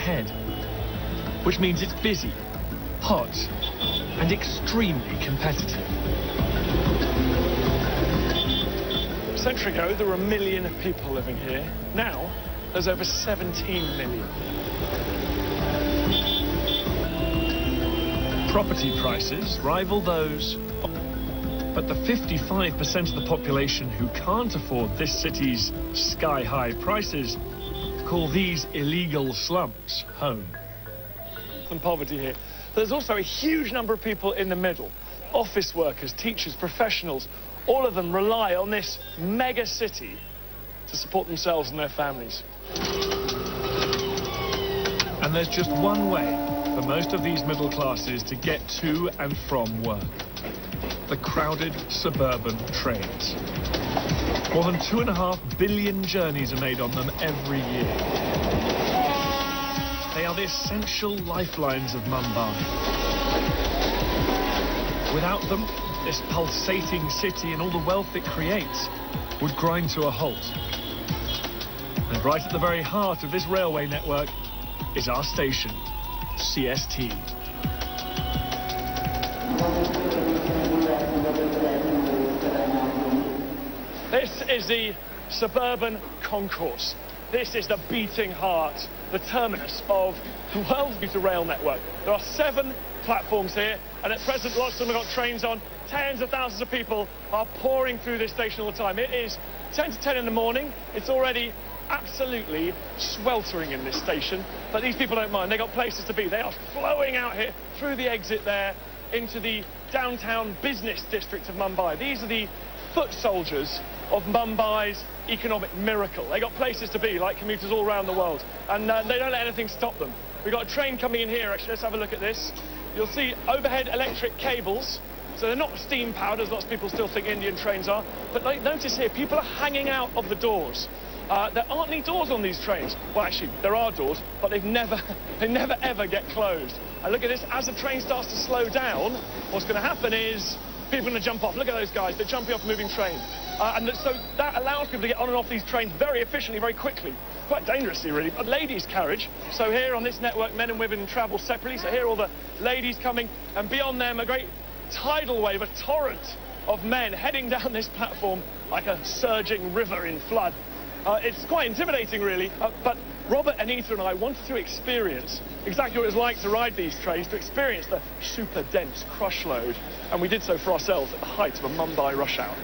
ahead. Which means it's busy, hot, and extremely competitive. A century ago, there were 1 million people living here. Now, there's over 17 million. Property prices rival those, but the 55% of the population who can't afford this city's sky-high prices call these illegal slums home. And poverty here. There's also a huge number of people in the middle. Office workers, teachers, professionals, all of them rely on this mega city to support themselves and their families. And there's just one way for most of these middle classes to get to and from work. The crowded suburban trains. More than 2.5 billion journeys are made on them every year. They are the essential lifelines of Mumbai. Without them, this pulsating city and all the wealth it creates would grind to a halt. And right at the very heart of this railway network is our station, CST. This is the suburban concourse. This is the beating heart, the terminus of the world's beautiful rail network. There are 7 platforms here, and at present lots of them have got trains on. Tens of thousands of people are pouring through this station all the time. It is 10 to 10 in the morning. It's already absolutely sweltering in this station, but these people don't mind. They've got places to be. They are flowing out here through the exit there into the downtown business district of Mumbai. These are the foot soldiers of Mumbai's economic miracle. They got places to be, like commuters all around the world, and they don't let anything stop them. We've got a train coming in here, actually. Let's have a look at this. You'll see overhead electric cables, so they're not steam powered, as lots of people still think Indian trains are, but notice here, people are hanging out of the doors. There aren't any doors on these trains. Well, actually, there are doors, but they never ever get closed. And look at this, as the train starts to slow down, what's going to happen is people are going to jump off. Look at those guys, they're jumping off a moving train. So that allows people to get on and off these trains very efficiently, very quickly. Quite dangerously, really. A ladies' carriage. So here on this network, men and women travel separately. So here are all the ladies coming, and beyond them, a great tidal wave, a torrent of men heading down this platform like a surging river in flood. It's quite intimidating, really, but Robert, Anita and I wanted to experience exactly what it's like to ride these trains, to experience the super dense crush load, and we did so for ourselves at the height of a Mumbai rush hour.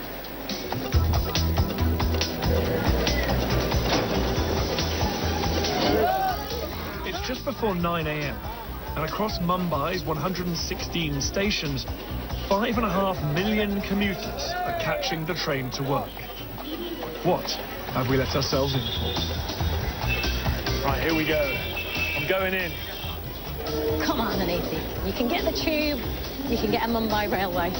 It's just before 9 a.m, and across Mumbai's 116 stations, 5.5 million commuters are catching the train to work. What have we let ourselves in for? Right, here we go. I'm going in. Come on, Aniti. You can get the tube, you can get a Mumbai railway.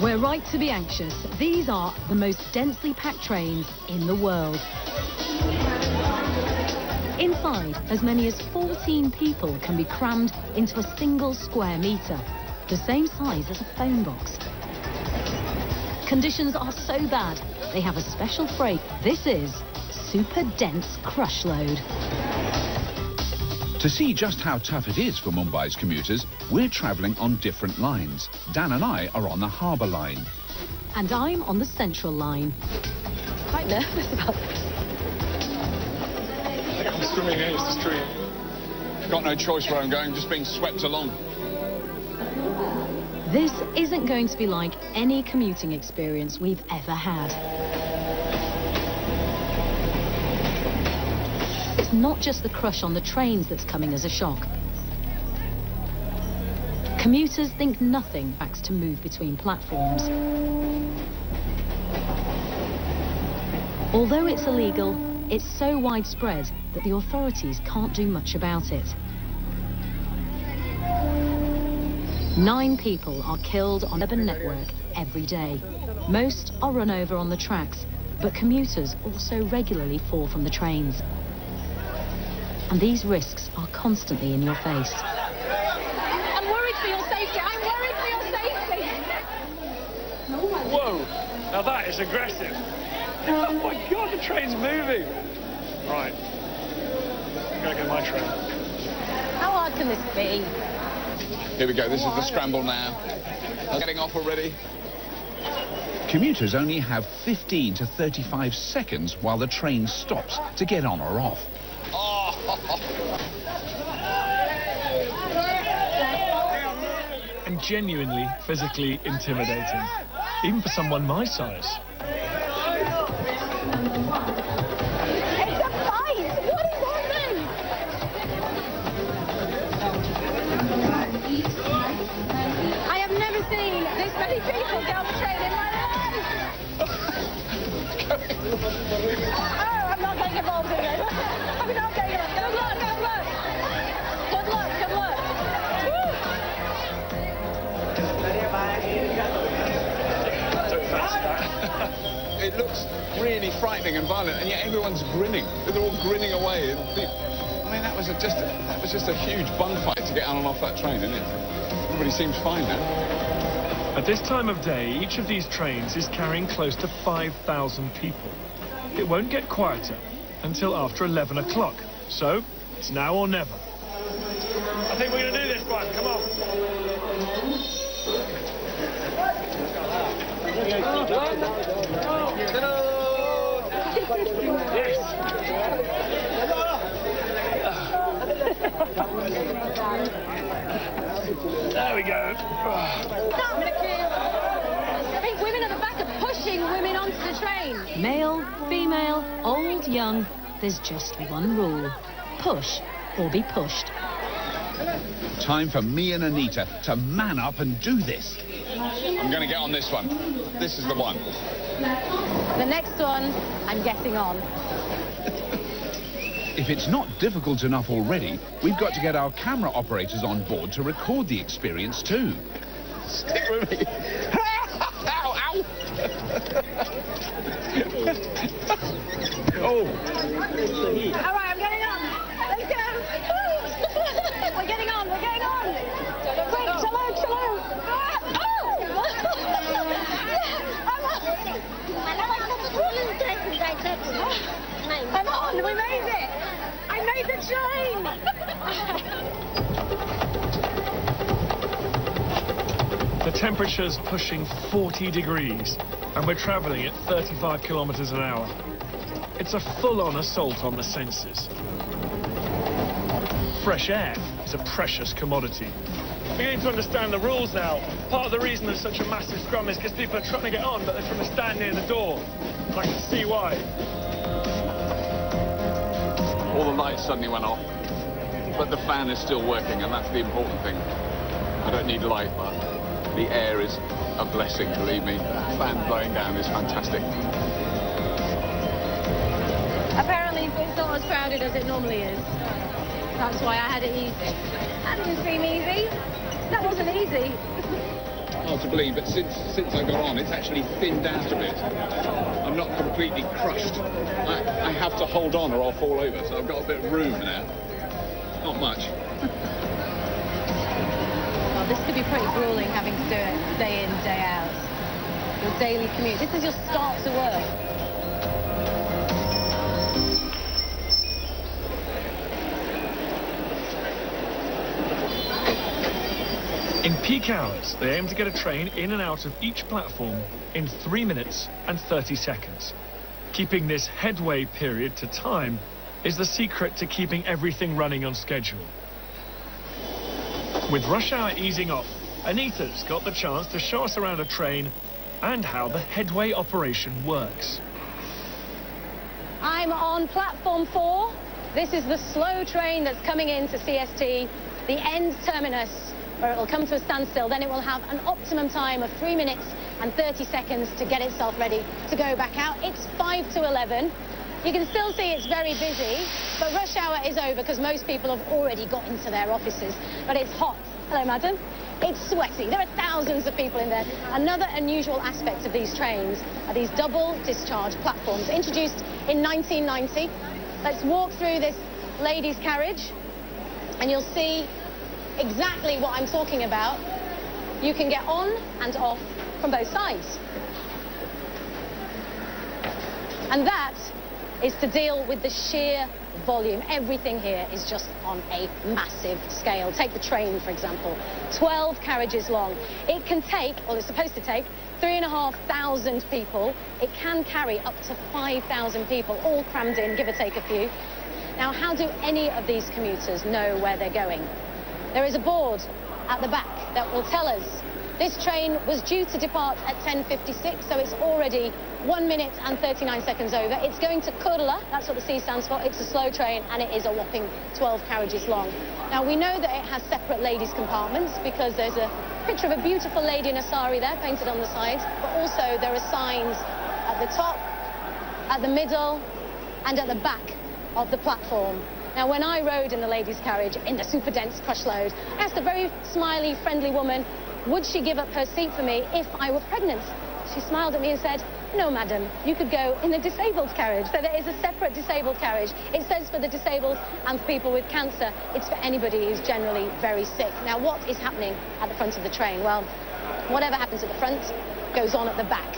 We're right to be anxious. These are the most densely packed trains in the world. Inside, as many as 14 people can be crammed into a single square metre, the same size as a phone box. Conditions are so bad, they have a special freight. This is super dense crush load. To see just how tough it is for Mumbai's commuters, we're travelling on different lines. Dan and I are on the Harbour line. And I'm on the Central line. Quite nervous about this. I'm swimming against the stream. Got no choice where I'm going, just being swept along. This isn't going to be like any commuting experience we've ever had. It's not just the crush on the trains that's coming as a shock. Commuters think nothing acts to move between platforms. Although it's illegal, it's so widespread that the authorities can't do much about it. 9 people are killed on the urban network every day. Most are run over on the tracks, but commuters also regularly fall from the trains. And these risks are constantly in your face. I'm worried for your safety. I'm worried for your safety. Whoa, now that is aggressive. Oh my God, the train's moving. Right. going to get my train. How hard can this be? Here we go. This is the scramble now. Getting off already. Commuters only have 15 to 35 seconds while the train stops to get on or off. And genuinely physically intimidating, even for someone my size. It's a fight! What is happening? I have never seen this many people get on the train in my life! Oh, I'm not getting involved in this. I'm not getting involved. Good luck, good luck. Good luck, good luck. Woo! Don't fancy that. It looks really frightening and violent, and yet everyone's grinning. They're all grinning away. I mean, that was just a huge bung fight to get on and off that train, isn't it? Everybody seems fine now. At this time of day, each of these trains is carrying close to 5,000 people. It won't get quieter until after 11 o'clock. So, it's now or never. I think we're going to do this, Brian. Come on. There we go. I think women at the back are pushing women onto the train. Male, female, old, young, there's just one rule. Push or be pushed. Time for me and Anita to man up and do this. I'm going to get on this one. This is the one. The next one, I'm getting on. If it's not difficult enough already, we've got to get our camera operators on board to record the experience too. Stick with me. Ow, ow. All right, I'm getting on. Let's go. We're getting on, we're getting on. Quick, chill out, chill out. I'm on, we made it. I made the train. The temperature's pushing 40 degrees, and we're travelling at 35 kilometres an hour. It's a full-on assault on the senses. Fresh air is a precious commodity. We're beginning to understand the rules now. Part of the reason there's such a massive scrum is because people are trying to get on, but they're trying to stand near the door. I can see why. All the lights suddenly went off, but the fan is still working, and that's the important thing. I don't need light, but the air is a blessing, believe me. The fan blowing down is fantastic. Apparently it's not as crowded as it normally is. That's why I had it easy. That didn't seem easy. That wasn't easy. Hard to believe, but since I got on, it's actually thinned out a bit. I'm not completely crushed. I have to hold on or I'll fall over, so I've got a bit of room now. Not much. Well, this could be pretty grueling having to do it day in, day out. Your daily commute. This is your start to work. In peak hours, they aim to get a train in and out of each platform in 3 minutes and 30 seconds. Keeping this headway period to time is the secret to keeping everything running on schedule. With rush hour easing off, Anita's got the chance to show us around a train and how the headway operation works. I'm on platform 4. This is the slow train that's coming into CST, the end terminus, where it will come to a standstill. Then it will have an optimum time of 3 minutes and 30 seconds to get itself ready to go back out. It's 5 to 11. You can still see it's very busy, but rush hour is over because most people have already got into their offices. But it's hot. Hello, madam. It's sweaty. There are thousands of people in there. Another unusual aspect of these trains are these double discharge platforms, introduced in 1990. Let's walk through this ladies' carriage, and you'll see exactly what I'm talking about. You can get on and off from both sides. And that is to deal with the sheer volume. Everything here is just on a massive scale. Take the train, for example, 12 carriages long. It can take, or it's supposed to take, 3,500 people. It can carry up to 5,000 people, all crammed in, give or take a few. Now, how do any of these commuters know where they're going? There is a board at the back that will tell us this train was due to depart at 10:56, so it's already 1 minute and 39 seconds over. It's going to Kurla, that's what the C stands for. It's a slow train, and it is a whopping 12 carriages long. Now, we know that it has separate ladies' compartments because there's a picture of a beautiful lady in a sari there, painted on the side, but also there are signs at the top, at the middle, and at the back of the platform. Now, when I rode in the ladies' carriage in the super dense crush load, I asked a very smiley, friendly woman, would she give up her seat for me if I were pregnant? She smiled at me and said, no, madam, you could go in the disabled carriage. So there is a separate disabled carriage. It says for the disabled and for people with cancer. It's for anybody who's generally very sick. Now, what is happening at the front of the train? Well, whatever happens at the front goes on at the back.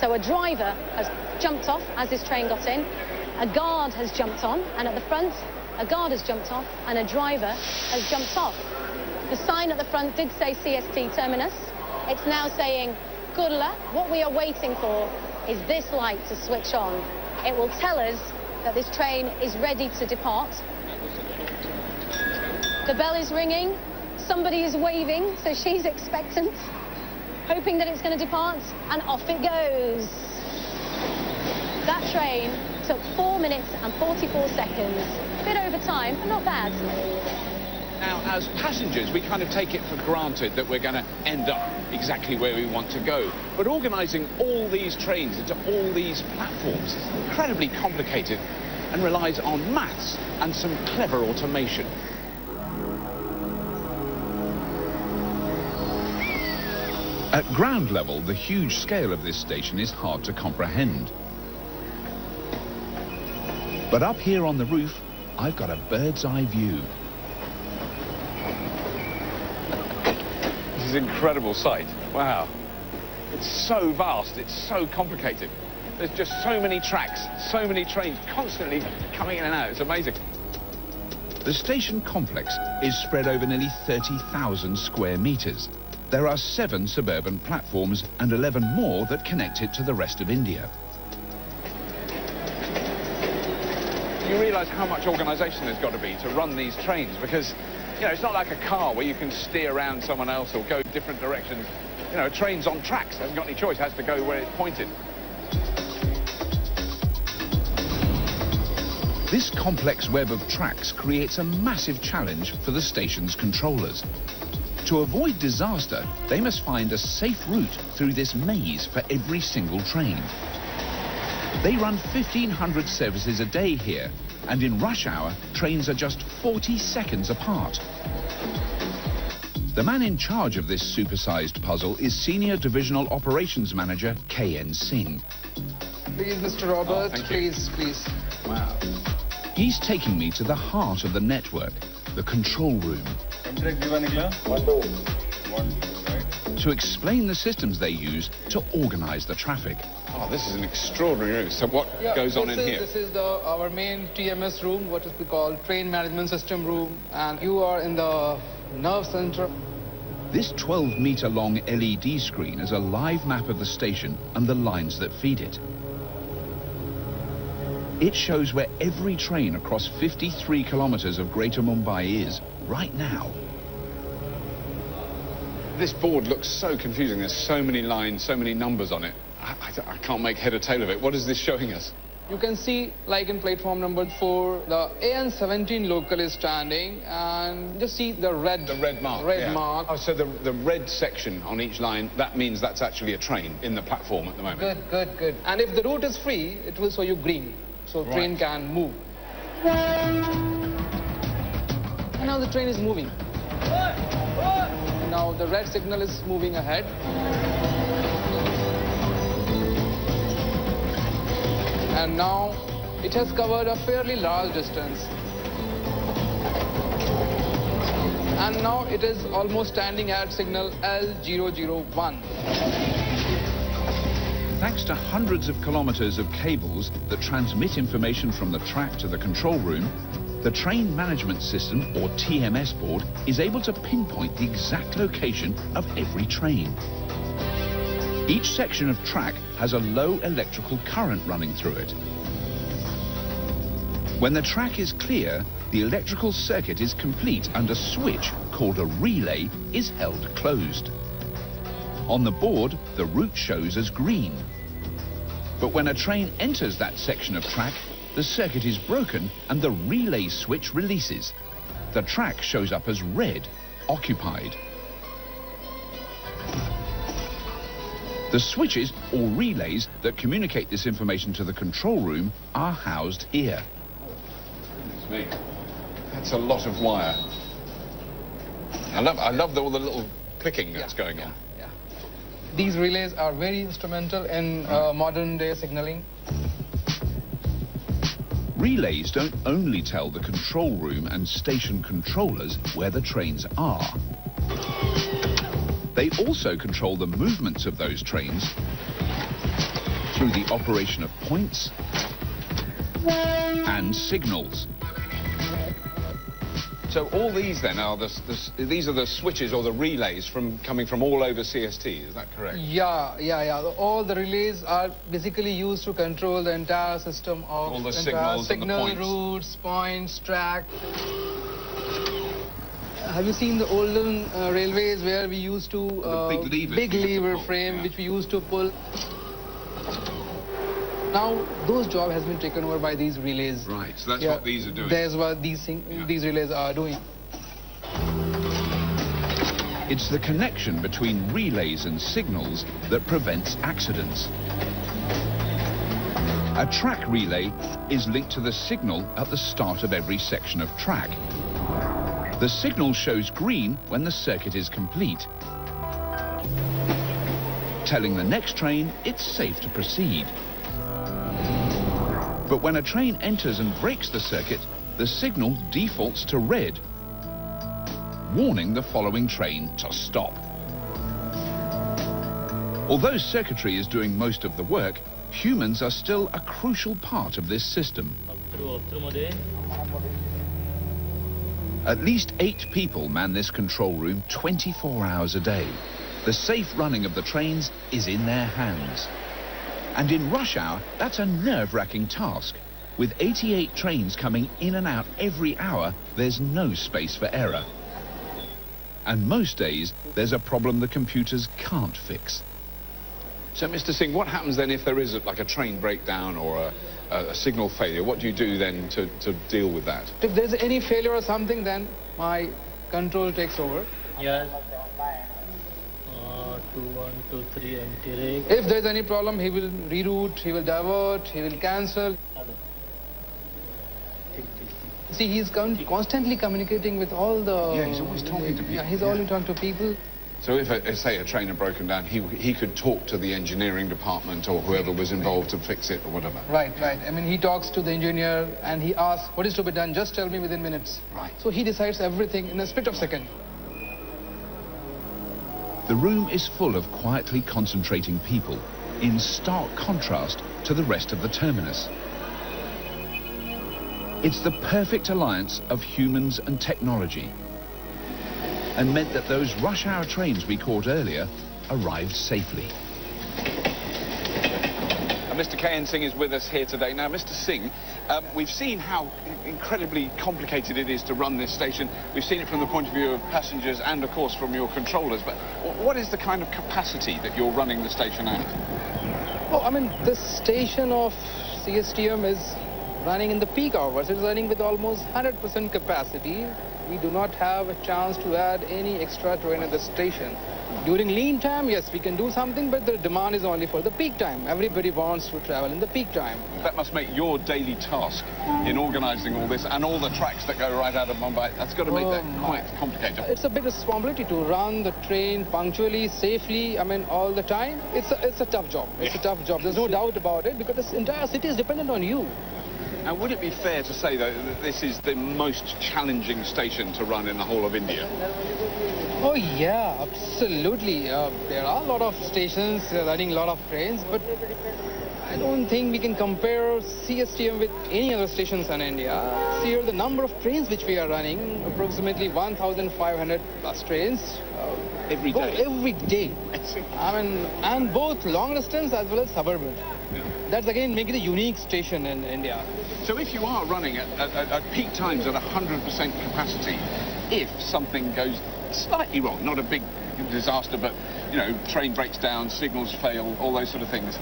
So a driver has jumped off as this train got in. A guard has jumped on, and at the front, a guard has jumped off, and a driver has jumped off. The sign at the front did say CST terminus. It's now saying Kurla. What we are waiting for is this light to switch on. It will tell us that this train is ready to depart. The bell is ringing. Somebody is waving, so she's expectant, hoping that it's going to depart, and off it goes. That train took 4 minutes and 44 seconds. A bit over time, but not bad. Now, as passengers, we kind of take it for granted that we're going to end up exactly where we want to go. But organising all these trains into all these platforms is incredibly complicated and relies on maths and some clever automation. At ground level, the huge scale of this station is hard to comprehend. But up here on the roof, I've got a bird's eye view. This is an incredible sight. Wow. It's so vast, it's so complicated. There's just so many tracks, so many trains constantly coming in and out. It's amazing. The station complex is spread over nearly 30,000 square meters. There are 7 suburban platforms and 11 more that connect it to the rest of India. You realise how much organisation there's got to be to run these trains, because, you know, it's not like a car where you can steer around someone else or go different directions. You know, a train's on tracks, hasn't got any choice, has to go where it's pointed. This complex web of tracks creates a massive challenge for the station's controllers. To avoid disaster, they must find a safe route through this maze for every single train. They run 1,500 services a day here, and in rush hour, trains are just 40 seconds apart. The man in charge of this supersized puzzle is Senior Divisional Operations Manager K.N. Singh. Please, Mr. Robert, please. Wow. He's taking me to the heart of the network, the control room, to explain the systems they use to organize the traffic. Oh, this is an extraordinary room. So what goes on in here? This is our main TMS room, what is we call Train Management System room, and you are in the nerve center. This 12-meter-long LED screen is a live map of the station and the lines that feed it. It shows where every train across 53 kilometers of Greater Mumbai is right now. This board looks so confusing. There's so many lines, so many numbers on it. I can't make head or tail of it. What is this showing us? You can see, like in platform number 4, the AN17 local is standing, and just see the red mark. Mark. Oh, so the red section on each line, that means that's actually a train in the platform at the moment. Good. And if the route is free, it will show you green, so train can move. And now the train is moving. Now the red signal is moving ahead. And now it has covered a fairly large distance. And now it is almost standing at signal L001. Thanks to hundreds of kilometers of cables that transmit information from the track to the control room, the Train Management System, or TMS board, is able to pinpoint the exact location of every train. Each section of track has a low electrical current running through it. When the track is clear, the electrical circuit is complete and a switch, called a relay, is held closed. On the board, the route shows as green. But when a train enters that section of track, the circuit is broken and the relay switch releases. The track shows up as red, occupied. The switches, or relays, that communicate this information to the control room are housed here. Goodness me. That's a lot of wire. I love all the little clicking that's going on. Yeah. These relays are very instrumental in modern day signaling. Relays don't only tell the control room and station controllers where the trains are. They also control the movements of those trains through the operation of points and signals. So all these then are these are the switches or the relays coming from all over CST, is that correct? Yeah. All the relays are basically used to control the entire system of all the signals and the points. Routes, points, track. Have you seen the olden railways where we used to big lever frame, which we used to pull? Now those jobs has been taken over by these relays. Right, so that's what these are doing. That's what these relays are doing. It's the connection between relays and signals that prevents accidents. A track relay is linked to the signal at the start of every section of track. The signal shows green when the circuit is complete, telling the next train it's safe to proceed. But when a train enters and breaks the circuit, the signal defaults to red, warning the following train to stop. Although circuitry is doing most of the work, humans are still a crucial part of this system. At least 8 people man this control room 24 hours a day. The safe running of the trains is in their hands. And in rush hour, that's a nerve-wracking task. With 88 trains coming in and out every hour, there's no space for error. And most days, there's a problem the computers can't fix. So, Mr. Singh, what happens then if there is like a train breakdown or a signal failure? What do you do then to deal with that? If there's any failure or something, then my control takes over. Yes. 2, 1, 2, 3, empty rake. If there's any problem, he will reroute, he will divert, he will cancel. See, he's constantly communicating with all the... Yeah, he's always talking to people. Yeah, he's always talking to people. So if, say, a train had broken down, he could talk to the engineering department or whoever was involved to fix it or whatever. Right. I mean, he talks to the engineer and he asks, what is to be done? Just tell me within minutes. Right. So he decides everything in a split of a second. The room is full of quietly concentrating people, in stark contrast to the rest of the terminus. It's the perfect alliance of humans and technology, and meant that those rush hour trains we caught earlier arrived safely. Mr. K.N. Singh is with us here today. Now, Mr. Singh, we've seen how incredibly complicated it is to run this station. We've seen it from the point of view of passengers and, of course, from your controllers. But what is the kind of capacity that you're running the station at? Oh, I mean, this station of CSTM is running in the peak hours. It's running with almost 100% capacity. We do not have a chance to add any extra train at the station. During lean time, yes, we can do something, but the demand is only for the peak time. Everybody wants to travel in the peak time. That must make your daily task in organising all this and all the tracks that go right out of Mumbai. That's got to make that quite complicated. It's a big responsibility to run the train punctually, safely, I mean, all the time. It's a tough job. It's a tough job. There's no doubt about it, because this entire city is dependent on you. Now, would it be fair to say, though, that this is the most challenging station to run in the whole of India? Oh yeah, absolutely. There are a lot of stations running a lot of trains, but I don't think we can compare CSTM with any other stations in India. Here, the number of trains which we are running, approximately 1,500 plus trains. Every day? Every day. I mean, and both long distance as well as suburban. Yeah. That's again making it a unique station in India. So if you are running at peak times at 100% capacity, if something goes slightly wrong, not a big disaster, but, you know, train breaks down, signals fail, all those sort of things,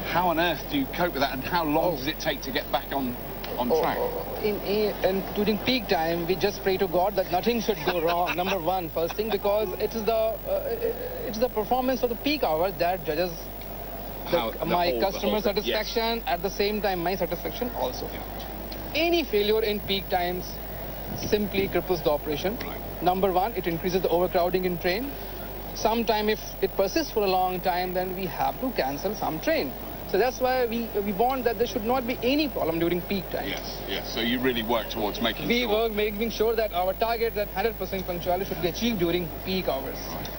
how on earth do you cope with that, and how long does it take to get back on track? During peak time, we just pray to God that nothing should go wrong. Number one, first thing, because it is the performance of the peak hours that judges my customer satisfaction. Yes. At the same time, my satisfaction also. Yeah. Any failure in peak times simply cripples the operation. Right. Number one, it increases the overcrowding in train. Sometime if it persists for a long time, then we have to cancel some train. So that's why we want that there should not be any problem during peak time. Yes. So you really work towards making sure that our target, that 100% punctuality, should be achieved during peak hours. Right.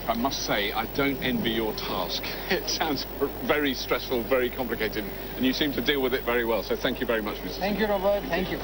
I must say, I don't envy your task. It sounds very stressful, very complicated, and you seem to deal with it very well. So thank you very much, Mr. Thank you, Robert. Thank you.